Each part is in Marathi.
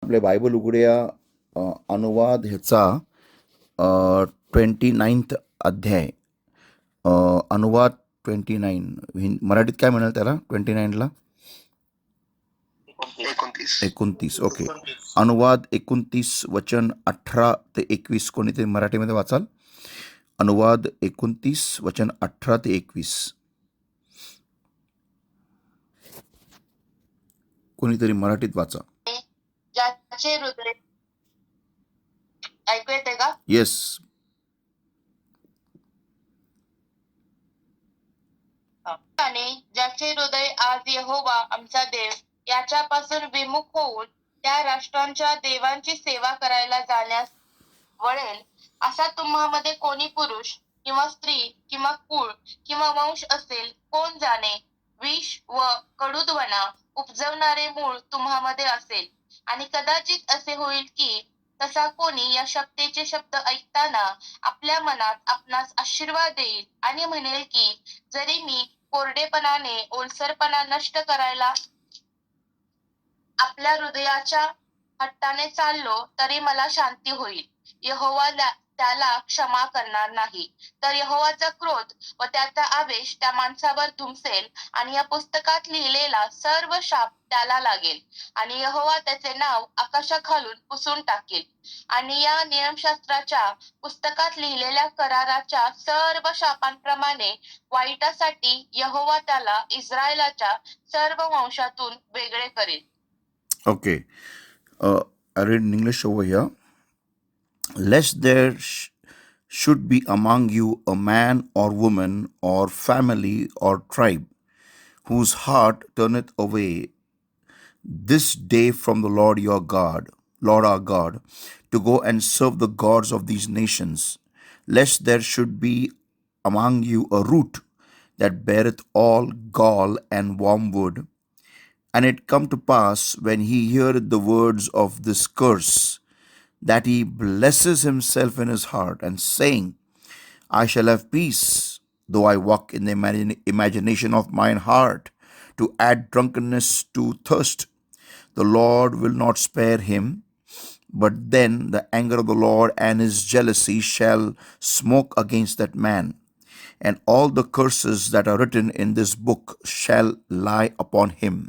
आपले बायबल उघडूया. अनुवाद ह्याचा 29th अध्याय. अनुवाद 29 मराठीत काय म्हणाल त्याला? 29ला 29. ओके. अनुवाद 29 वचन 18 ते 21. कोणीतरी मराठीमध्ये वाचाल? अनुवाद 29 वचन 18 ते 21. कोणीतरी मराठीत वाचा. ज्याचे हृदय ऐकू येते का? येस. आणि ज्याचे हृदय आज यहोवा आमचा देव याच्यापासून विमुख होऊन त्या राष्ट्रांच्या देवांची सेवा करायला जाण्यास वळेल, असा तुम्हामध्ये कोणी पुरुष किंवा स्त्री किंवा कुळ किंवा वंश असेल, कोण जाणे. विष व कडुद्वना उपजवणारे मूळ तुम्हामध्ये असेल, आणि कदाचित असे होईल की तसा कोणी या शब्दाचे शब्द ऐकताना आपल्या मनात आपणास आशीर्वाद देईल आणि म्हणेल की जरी मी कोरडेपणाने ओलसरपणा नष्ट करायला आपल्या हृदयाच्या हट्टाने चाललो, तरी मला शांती होईल. यहोवा त्याला क्षमा करणार नाही. तर यहोवाचा क्रोध व त्याचा आवेश त्या माणसावर धुमसेल आणि या पुस्तकात लिहिलेला सर्व शाप त्याला लागेल, आणि यहोवा त्याचे नाव आकाशाखालून पुसून टाकेल. आणि या नियमशास्त्राच्या पुस्तकात लिहिलेल्या कराराच्या सर्व शापांप्रमाणे वाईटासाठी यहोवा त्याला इस्रायलाच्या सर्व वंशातून वेगळे करेल. Okay. I read in English over here. Lest there should be among you a man or woman or family or tribe whose heart turneth away this day from the Lord your God, Lord our God, to go and serve the gods of these nations. Lest there should be among you a root that beareth all gall and wormwood, and it come to pass, when he heareth the words of this curse, that he blesses himself in his heart, and saying, I shall have peace, though I walk in the imagination of mine heart, to add drunkenness to thirst. The Lord will not spare him, but then the anger of the Lord and his jealousy shall smoke against that man, and all the curses that are written in this book shall lie upon him.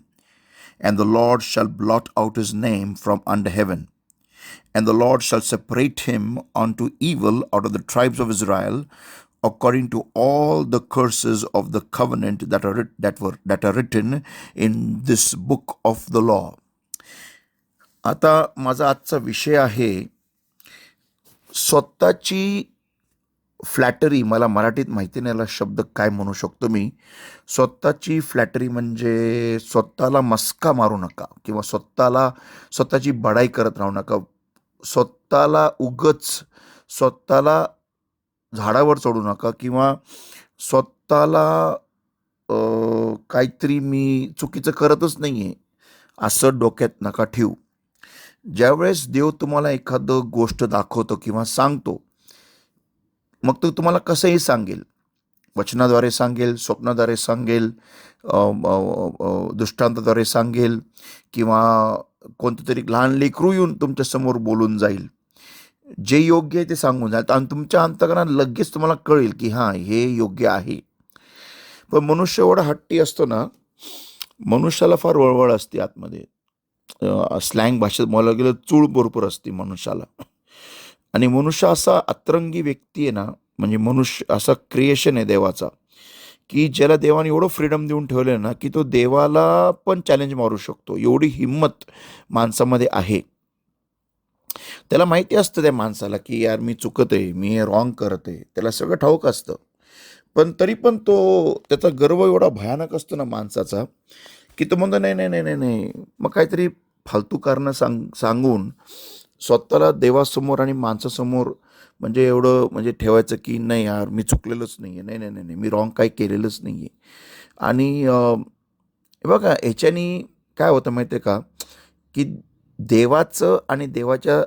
And the Lord shall blot out his name from under heaven. And the Lord shall separate him unto evil out of the tribes of Israel, according to all the curses of the covenant that are written in this book of the law. आता माझा आजचा विषय आहे स्वतःची फ्लॅटरी. मला मराठीत माहिती नाही याला शब्द काय म्हणू शकतो मी. स्वतःची फ्लॅटरी म्हणजे स्वतःला मस्का मारू नका, किंवा स्वतःची बडाई करत राहू नका. स्वतःला स्वतःला झाडावर चढू नका, किंवा स्वतःला काहीतरी मी चुकीचं करतच नाही आहे असं डोक्यात नका ठेवू. ज्यावेळेस देव तुम्हाला एखादं गोष्ट दाखवतो किंवा सांगतो, मग तो तुम्हाला कसंही सांगेल. वचनाद्वारे सांगेल, स्वप्नाद्वारे सांगेल, दृष्टांताद्वारे सांगेल, किंवा कोणतं तरी लहान लेकरू येऊन तुमच्यासमोर बोलून जाईल. जे योग्य आहे ते सांगून जाईल, आणि तुमच्या अंतःकरणात लगेच तुम्हाला कळेल की हां, हे योग्य आहे. पण मनुष्य एवढा हट्टी असतो ना, मनुष्याला फार वळवळ असते आतमध्ये. स्लँग भाषेत बोलायला गेलं चूळ भरपूर असते मनुष्याला. आणि मनुष्य असा अतरंगी व्यक्ती आहे ना, म्हणजे मनुष्य असा क्रिएशन आहे देवाचा, की ज्याला देवाने एवढं फ्रीडम देऊन ठेवलं आहे ना, की तो देवाला पण चॅलेंज मारू शकतो. एवढी हिंमत माणसामध्ये आहे. त्याला माहिती असतं त्या माणसाला की यार मी चुकत आहे, मी हे रॉंग करत आहे, त्याला सगळं ठाऊक असतं. पण तरी पण त्याचा गर्व एवढा भयानक असतो ना माणसाचा, की तो म्हणतो नाही नाही नाही नाही नाही, मग काहीतरी फालतू कारणं सांगून स्वतःला देवासमोर आणि माणसासमोर म्हणजे ठेवायचं की नाही यार मी चुकलेलंच नाही आहे, नाही नाही नाही मी रॉंग काही केलेलंच नाही आहे. आणि बघा ह्याच्यानी काय होतं माहिती आहे का, की देवाचं आणि देवाच्या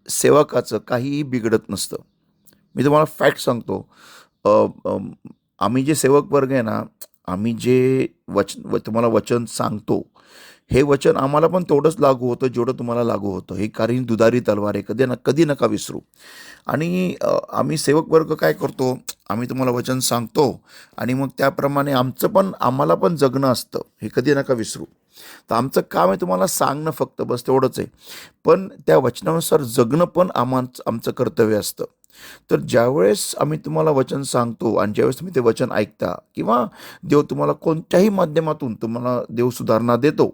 सेवकाचं काहीही बिघडत नसतं. मी तुम्हाला फॅक्ट सांगतो. आम्ही जे सेवक वर्ग आहे ना, आम्ही जे तुम्हाला वचन सांगतो, हे वचन आम्हाला पण तेवढंच लागू होतं जेवढं तुम्हाला लागू होतं. हे कारण दुधारी तलवार आहे, कधी नका विसरू. आणि आम्ही सेवक वर्ग काय करतो, आम्ही तुम्हाला वचन सांगतो आणि मग त्याप्रमाणे आम्हाला पण जगणं असतं, हे कधी नका विसरू. तर आमचं काम आहे तुम्हाला सांगणं फक्त, बस तेवढंच आहे. पण त्या वचनानुसार जगणं पण आमचं कर्तव्य असतं. तर ज्यावेळेस आम्ही तुम्हाला वचन सांगतो आणि ज्यावेळेस तुम्ही ते वचन ऐकता किंवा देव तुम्हाला कोणत्याही माध्यमातून तुम्हाला देव सुधारणा देतो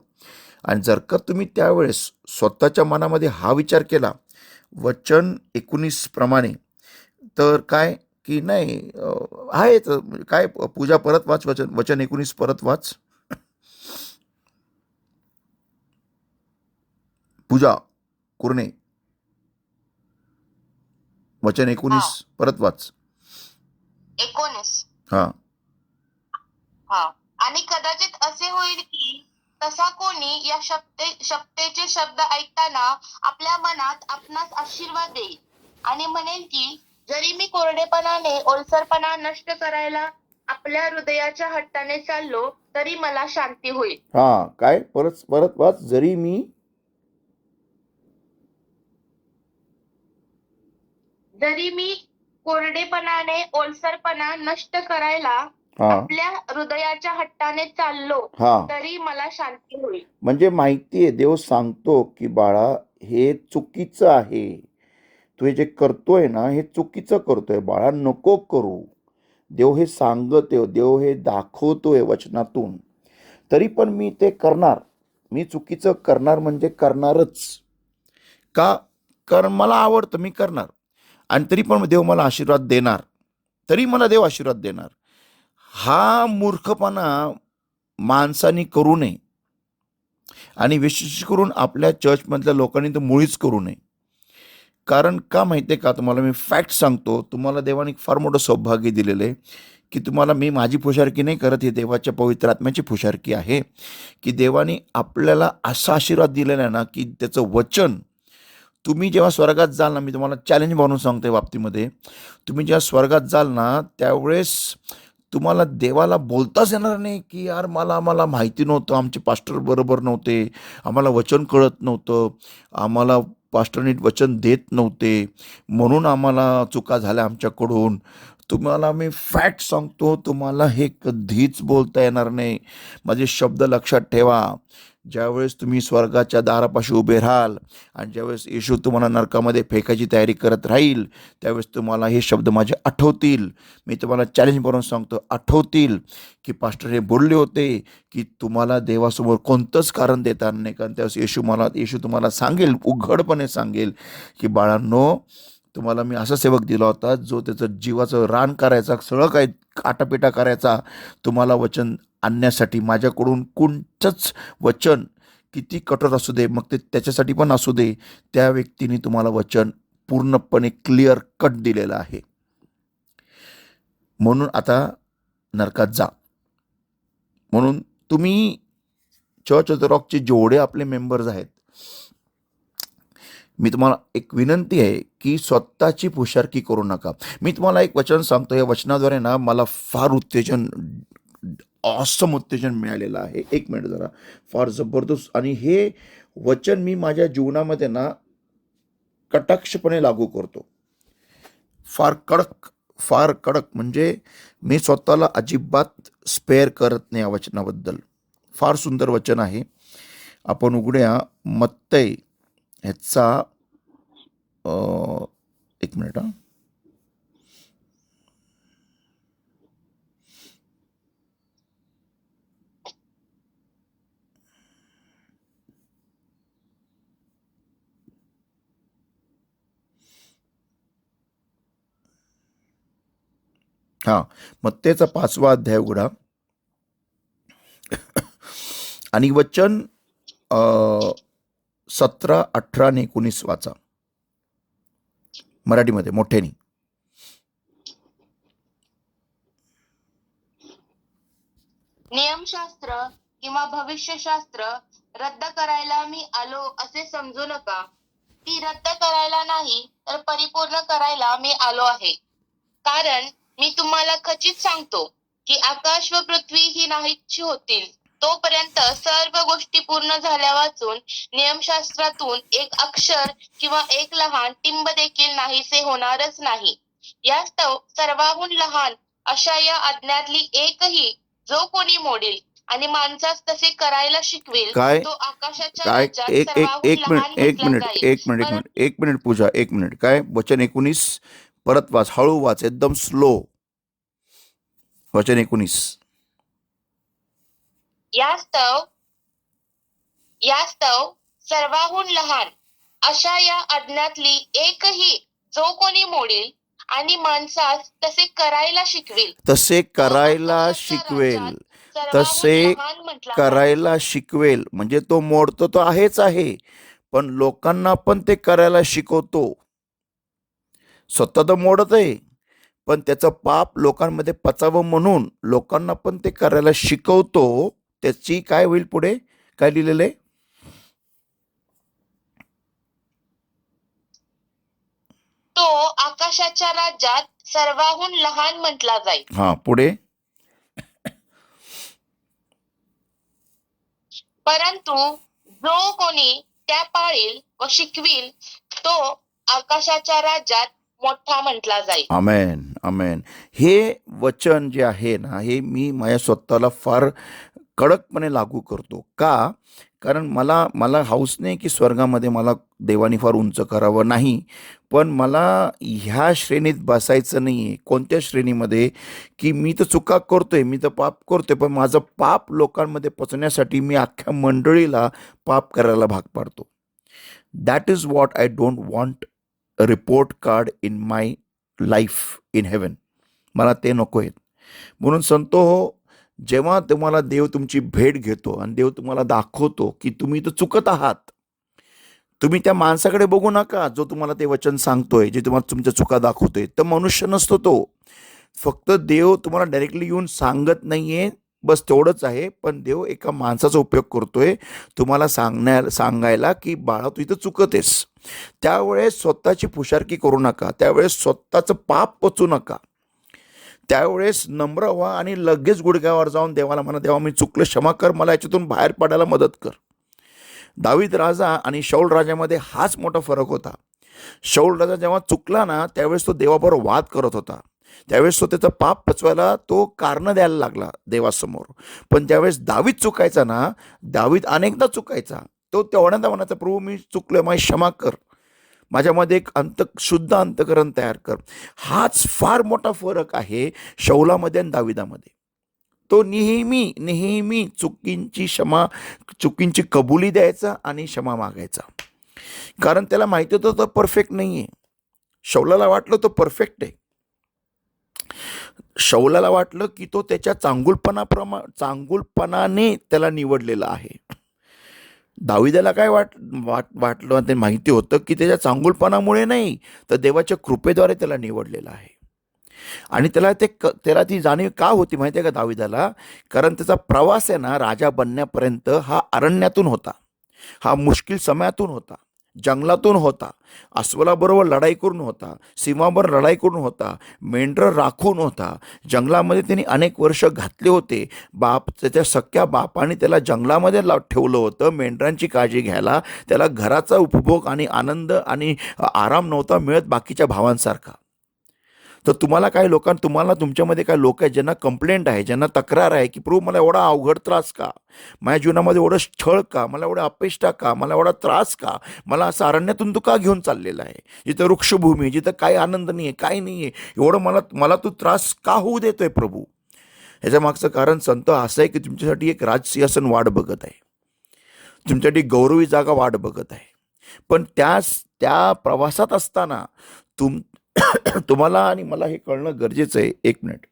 आणि जर का तुम्ही त्यावेळेस स्वतःच्या मनामध्ये हा विचार केला वचन 19 प्रमाणे, तर काय की नाही आहे काय पूजा परत वाच, वचन वचन 19 परत वाच पूजा कुरणे, वचन 19 हा. परत वाच. 19. हा. हा. आणि कदाचित असे होईल की तसा कोणी या शब्देचे शब्द ऐकताना आपल्या मनात आपणास आशीर्वाद देईल आणि म्हणेल की जरी मी कोरडेपणाने ओलसरपणा नष्ट करायला आपल्या हृदयाच्या हट्टाने चाललो तरी मला शांती होईल. हा काय परत परत वाच. जरी मी कोरडेपणाने ओलसरपणा नष्ट करायला आपल्या हृदयाच्या हट्टाने चाललो तरी मला शांती होईल. म्हणजे माहितीये देव सांगतो की बाळा हे चुकीचं आहे, तू हे जे करतोय ना हे चुकीचं करतोय बाळा, नको करू. देव हे सांगतोय, देव हे दाखवतोय वचनातून, तरी पण मी ते करणार. मी चुकीचं करणार म्हणजे करणारच. का? कारण मला आवडतं, मी करणार. आणि तरी पण देव मला आशीर्वाद देणार, तरी मला देव आशीर्वाद देणार. हा मूर्खपणा माणसाने करू नये आणि विशेष करून आपल्या चर्चमधल्या लोकांनी तर मुळीच करू नये. कारण का माहिती आहे का, तुम्हाला मी फॅक्ट सांगतो, तुम्हाला देवाने फार मोठं सौभाग्य दिलेलं आहे की तुम्हाला, मी माझी फुशारकी नाही करत, ही देवाच्या पवित्र आत्म्याची फुशारकी आहे की देवाने आपल्याला असा आशीर्वाद दिलेला आहे ना की त्याचं वचन तुम्ही जेव्हा स्वर्गात जाल ना, मी तुम्हाला चॅलेंज म्हणून सांगतो या बाबतीमध्ये, तुम्ही जेव्हा स्वर्गात जाल ना त्यावेळेस तुम्हाला देवाला बोलताच येणार नाही की यार आम्हाला माहिती नव्हतं, आमचे पास्टर बरोबर नव्हते, आम्हाला वचन कळत नव्हतं, आम्हाला पास्टर नीट वचन देत नव्हते, म्हणून आम्हाला चुका झाल्या आमच्याकडून. तुम्हाला मी फॅक्ट सांगतो, तुम्हाला हे कधीच बोलता येणार नाही. माझे शब्द लक्षात ठेवा. ज्यावेळेस तुम्ही स्वर्गाच्या दारापाशी उभे राहाल आणि ज्यावेळेस येशू तुम्हाला नरकामध्ये फेकायची तयारी करत राहील त्यावेळेस तुम्हाला हे शब्द माझे आठवतील. मी तुम्हाला चॅलेंज करून सांगतो, आठवतील की पास्टर हे बोलले होते की तुम्हाला देवासमोर कोणतंच कारण देता नाही. कारण त्यावेळेस येशू तुम्हाला सांगेल, उघडपणे सांगेल की बाळांनो, तुम्हाला मी असा सेवक दिला होता जो त्याचं जीवाचं रान करायचा, सगळं काही काटापिटा करायचा, तुम्हाला वचन आणण्यासाठी. माझ्याकडून कोणतंच वचन किती कठोर असू दे, मग ते त्याच्यासाठी पण असू दे, त्या व्यक्तीने तुम्हाला वचन पूर्णपणे क्लिअर कट दिलेलं आहे. म्हणून आता नरकात जा. म्हणून तुम्ही चर्च ऑफ द रॉकचे जेवढे आपले मेंबर्स आहेत, मी तुम्हाला एक विनंती आहे की स्वतःची पुशारकी करू नका. मी तुम्हाला एक वचन सांगतो, या वचनाद्वारे ना मला फार ऑसम उत्तेजन मिळालेलं आहे. एक मिनिट जरा, फार जबरदस्त. आणि हे वचन मी माझ्या जीवनामध्ये ना कटाक्षपणे लागू करतो. फार कडक म्हणजे मी स्वतःला अजिबात स्पेअर करत नाही या वचनाबद्दल. फार सुंदर वचन आहे. आपण उघड्या मत्तई ह्याचा एक मिनिट मत्तेचा 5वा अध्याय उघडा आणि वचन 17, 18 आणि 19 वाचा मराठीमध्ये मोठ्याने. नियमशास्त्र किंवा भविष्यशास्त्र रद्द करायला मी आलो असे समजू नका. ती रद्द करायला नाही तर परिपूर्ण करायला मी आलो आहे. कारण मी तुम्हाला खचित सांगतो की आकाश व पृथ्वी ही नाहीशी होतील तोपर्यंत सर्व गोष्टी पूर्ण झाल्या वाचून नियमशास्त्रातून एक अक्षर किंवा एक लहान टिंब देखील नाहीसे होणारच नाही. यास्तव सर्वाहून लहान अशा या आज्ञातली एकही जो कोणी मोडेल आणि माणसास तसे करायला शिकवेल काय तो आकाशाच्या काय राज्यात एक एक सर्वाहून एक मिनिट लहान एक म्हटला मिनिट जाईल. एक मिनिट एक मिनिट एक मिनिट पूजा, एक मिनिट. काय वचन 19 परत वाच, हळू वाच, एकदम स्लो. वचन 19. यास्तव यास्तव सर्वाहून लहान अशा या आज्ञातली एकही जो कोणी मोडेल आणि माणसास तसे करायला शिकवेल तसे तो करायला आकाशाच्या शिकवेल, राज्यात सर्वाहून तसे लहान म्हटला जाईल. करायला शिकवेल. म्हणजे तो मोडतो तो आहेच आहे, पण लोकांना पण ते करायला शिकवतो. स्वतः तर मोडत आहे, पण त्याचं पाप लोकांमध्ये पचावं म्हणून लोकांना पण ते करायला शिकवतो. त्याची काय होईल पुढे, काय लिहिलेलं आहे? तो आकाशाच्या राज्यात सर्वाहून लहान म्हटला जाईल. हा, पुढे. परंतु जो कोणी त्या पाळील व शिकविल तो आकाशाच्या राज्यात मोठा म्हटला जाईल. आमेन, आमेन. हे वचन जे आहे ना, हे मी माझ्या स्वतःला फार कडकपणे लागू करतो. का? कारण मला मला हौस नाही की स्वर्गामध्ये मला देवानी फार उंच करावं, नाही. पण मला ह्या श्रेणीत बसायचं नाही आहे. कोणत्या श्रेणीमध्ये? की मी तर चुका करतोय, मी तर पाप करतोय, पण माझं पाप लोकांमध्ये पोचण्यासाठी मी अख्ख्या मंडळीला पाप करायला भाग पाडतो. That is what I don't want a report card in my life in heaven. मला ते नको आहेत. म्हणून संतो हो, जेव्हा तुम्हाला देव तुमची भेट घेतो आणि देव तुम्हाला दाखवतो की तुम्ही तर चुकत आहात, तुम्ही त्या माणसाकडे बघू नका जो तुम्हाला ते वचन सांगतोय, जे तुम्हाला तुमच्या चुका दाखवतोय. तर मनुष्य नसतो तो. फक्त देव तुम्हाला डायरेक्टली येऊन सांगत नाहीये, बस तेवढंच आहे. पण देव एका माणसाचा उपयोग करतोय तुम्हाला सांगायला की बाळा तू इथं चुकतेस. त्यावेळेस स्वतःची फुशारकी करू नका, त्यावेळेस स्वतःचं पाप पचू नका. त्यावेळेस नम्र व्हा आणि लगेच गुडघ्यावर जाऊन देवाला म्हणा, देवा मी चुकलं, क्षमा कर, मला याच्यातून बाहेर पडायला मदत कर. दावीद राजा आणि शौल राजामध्ये हाच मोठा फरक होता. शौल राजा जेव्हा चुकला ना, त्यावेळेस तो देवाबरोबर वाद करत होता. त्यावेळेस तो त्याचं पाप पचवायला तो कारण द्यायला लागला देवासमोर. पण ज्यावेळेस दावीद चुकायचा ना, दावीद अनेकदा चुकायचा, तो तेवढ्यांदा म्हणायचा, प्रभू मी चुकलोय, माझी क्षमा कर, माझ्यामध्ये एक शुद्ध अंतकरण तयार कर. हाच फार मोठा फरक आहे शौलामध्ये आणि दाविदामध्ये. तो नेहमी नेहमी चुकींची कबुली द्यायचा आणि क्षमा मागायचा. कारण त्याला माहिती होतं तो परफेक्ट नाही आहे. शौलाला वाटलं तो परफेक्ट आहे. शौलाला वाटलं की तो त्याच्या चांगुलपणाने त्याला निवडलेला आहे. दाविदाला काय वाटलं ते माहिती होतं की त्याच्या चांगुलपणामुळे नाही, तर देवाच्या कृपेद्वारे त्याला निवडलेलं आहे. आणि त्याला ती जाणीव का होती माहिती आहे का दाविदाला? कारण त्याचा प्रवास आहे ना राजा बनण्यापर्यंत हा अरण्यातून होता, हा मुश्किल समयातून होता, जंगलातून होता, अस्वलाबरोबर लढाई करून होता, सीमाबरोबर लढाई करून होता, मेंढरं राखून होता. जंगलामध्ये त्यांनी अनेक वर्ष घातले होते. त्याच्या सख्या बापाने त्याला जंगलामध्ये ठेवलं होतं मेंढरांची काळजी घ्यायला. त्याला घराचा उपभोग आणि आनंद आणि आराम नव्हता मिळत बाकीच्या भावांसारखा. तर तुम्हाला तुमच्यामध्ये काय लोक आहेत ज्यांना कंप्लेंट आहे, ज्यांना तक्रार आहे की प्रभू मला एवढा अवघड त्रास का, माझ्या जीवनामध्ये एवढं छळ का, मला एवढा अपेष्टा का, मला एवढा त्रास का, मला असं अरण्यातून तू का घेऊन चाललेला आहे, जिथं वृक्षभूमी, जिथं काही आनंद नाही आहे, काही नाही आहे, एवढं मला तू त्रास का होऊ देतोय प्रभू? ह्याच्या मागचं कारण संत असं आहे की तुमच्यासाठी एक राजसिंहासन वाट बघत आहे, तुमच्यासाठी गौरवी जागा वाट बघत आहे. पण त्या प्रवासात असताना तुम्हाला आणि मला हे कळणं गरजेचं आहे, एक मिनिट,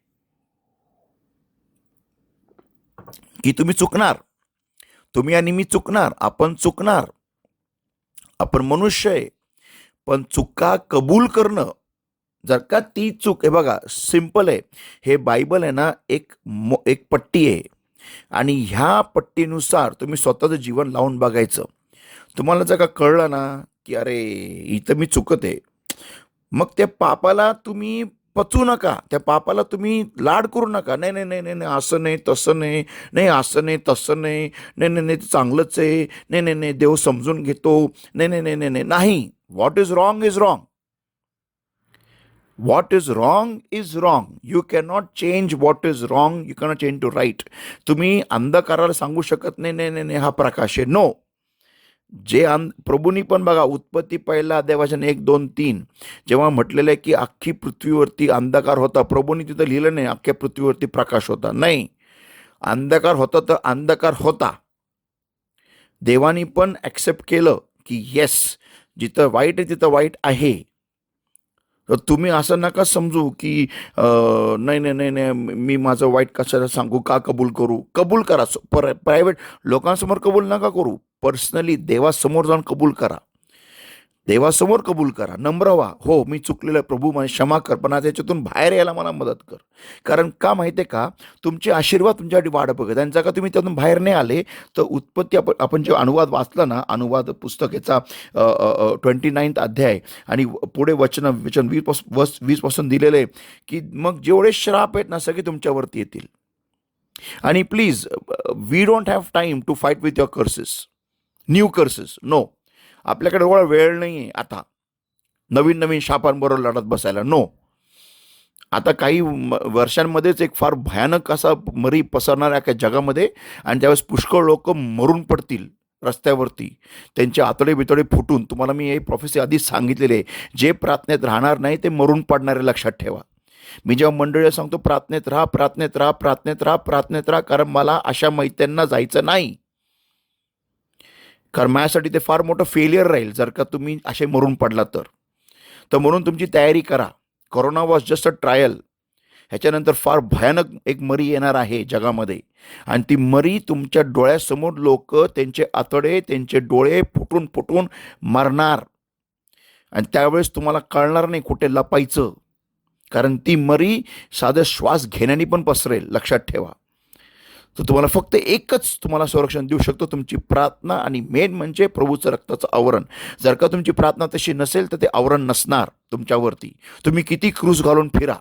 की तुम्ही चुकणार, तुम्ही आणि मी चुकणार, आपण चुकणार, आपण मनुष्य आहे. पण चुका कबूल करणं, जर का ती चूक, हे बघा सिंपल आहे, हे बायबल आहे ना एक पट्टी आहे आणि ह्या पट्टीनुसार तुम्ही स्वतःचं जीवन लावून बघायचं. तुम्हाला जर का कळलं ना की अरे इथं मी चुकत आहे, मग त्या पापाला तुम्ही पचू नका. त्या पापाला तुम्ही लाड करू नका. नाही नाही नाही नाही नाही, असं नाही, तसं नाही, नाही असं नाही, तसं नाही, नाही नाही नाही, ते चांगलंच आहे, नाही नाही नाही, देव समजून घेतो, नाही नाही नाही नाही नाही, नाही. What is wrong is wrong. What is wrong is wrong. You cannot change what is wrong. You cannot change to right. तुम्ही अंधकाराला सांगू शकत नाही, नाही नाही नाही, हा प्रकाश आहे. नो. जे प्रभूंनी पण बघा, उत्पत्ती पहिला अध्याय 1, 2, 3 जेव्हा म्हटलेलं आहे की अख्खी पृथ्वीवरती अंधकार होता, प्रभूंनी तिथं लिहिलं नाही अख्ख्या पृथ्वीवरती प्रकाश होता. नाही, अंधकार होता तर अंधकार होता. देवानी पण ॲक्सेप्ट केलं की येस, जिथं वाईट आहे तिथं वाईट आहे. तर तुम्ही असं नका समजू की नाही नाही नाही नाही, मी माझं वाईट कशाला सांगू, का कबूल करू. कबूल करा. प्रायव्हेट लोकांसमोर कबूल नका करू. पर्सनली देवासमोर जाऊन कबूल करा. देवासमोर कबूल करा. नम्र व्हा. हो, मी चुकलेलं आहे प्रभू, मला क्षमा कर, पण आज याच्यातून बाहेर यायला मला मदत कर. कारण का माहिती आहे का, तुमचे आशीर्वाद तुमच्यासाठी वाढ बघत. त्यांचा का तुम्ही त्यातून बाहेर नाही आले तर उत्पत्ती आपण जे अनुवाद वाचला ना, अनुवाद पुस्तकेचा 29 अध्याय आणि पुढे वचन 20 दिलेलं आहे की मग जेवढे श्राप आहेत ना सगळे तुमच्यावरती येतील. आणि please, we don't have time to fight with your curses, new curses. No, आपल्याकडे एवढा वेळ नाही आहे आता नवीन नवीन शापांबरोबर लढत बसायला. नो. आता काही वर्षांमध्येच एक फार भयानक असा मरी पसरणार आहे जगामध्ये, आणि त्यावेळेस पुष्कळ लोक मरून पडतील रस्त्यावरती, त्यांचे आतडे बितडे फुटून. तुम्हाला मी हे प्रोफेसी आधीच सांगितलेले आहे. जे प्रार्थनेत राहणार नाही ते मरून पडणारे, लक्षात ठेवा. मी जेव्हा मंडळीला सांगतो प्रार्थनेत राहा, प्रार्थनेत राहा, प्रार्थनेत राहा, प्रार्थनेत राहा, कारण मला अशा मैत्यांना जायचं नाही. कारण माझ्यासाठी ते फार मोठं फेलियर राहील जर का तुम्ही असे मरून पडला तर. म्हणून तुमची तयारी करा. Corona was just a trial. ह्याच्यानंतर फार भयानक एक मरी येणार आहे जगामध्ये, आणि ती मरी तुमच्या डोळ्यासमोर लोक त्यांचे आतडे, त्यांचे डोळे फुटून फुटून मरणार, आणि त्यावेळेस तुम्हाला कळणार नाही कुठे लपायचं. कारण ती मरी साधं श्वास घेण्याने पण पसरेल, लक्षात ठेवा. तर तुम्हाला फक्त एकच तुम्हाला संरक्षण देऊ शकतो, तुमची प्रार्थना, आणि मेन म्हणजे प्रभूचं रक्ताचं आवरण. जर का तुमची प्रार्थना तशी नसेल तर ते आवरण नसणार तुमच्यावरती. तुम्ही किती क्रूज घालून फिरा.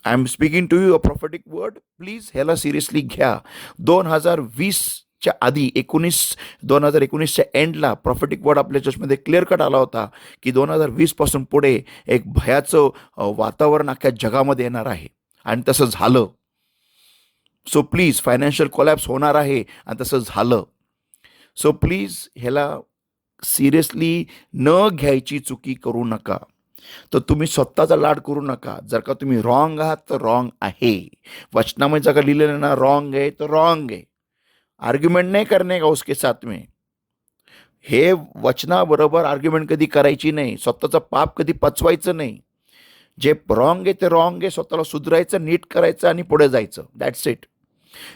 I am speaking to you a prophetic word. Please ह्याला सिरियसली घ्या. 2020च्या आधी 2019च्या एंडला प्रॉफेटिक वर्ड आपल्या चर्चमध्ये क्लिअर कट आला होता की 2020 पुढे एक भयाचं वातावरण अख्ख्या जगामध्ये येणार आहे, आणि तसं झालं. सो प्लीज, फायनान्शियल कोलॅप्स होणार आहे, आणि तसं झालं. सो प्लीज ह्याला सिरियसली न घ्यायची चुकी करू नका. तर तुम्ही स्वतःचा लाड करू नका. जर का तुम्ही रॉंग आहात तर रॉंग आहे. वचनामध्ये जर का लिहिलेलं ना रॉंग आहे तर रॉंग आहे. आर्ग्युमेंट नाही करणे का उसके साथ में. हे वचनाबरोबर आर्ग्युमेंट कधी करायची नाही. स्वतःचं पाप कधी पचवायचं नाही. जे रॉंग आहे ते रॉंग आहे. स्वतःला सुधारायचं, नीट करायचं, आणि पुढे जायचं. That's it.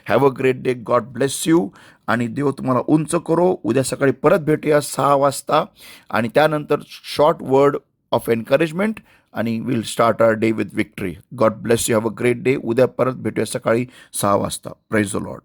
Have a great day. God bless you. आणि देव तुम्हाला उंच करो. उद्या सकाळी परत भेटूया 6 वाजता, आणि त्यानंतर शॉर्ट वर्ड ऑफ एनकरेजमेंट, आणि will start our day with victory. God bless you. Have a great day. उद्या परत भेटूया सकाळी 6 वाजता. Praise the Lord.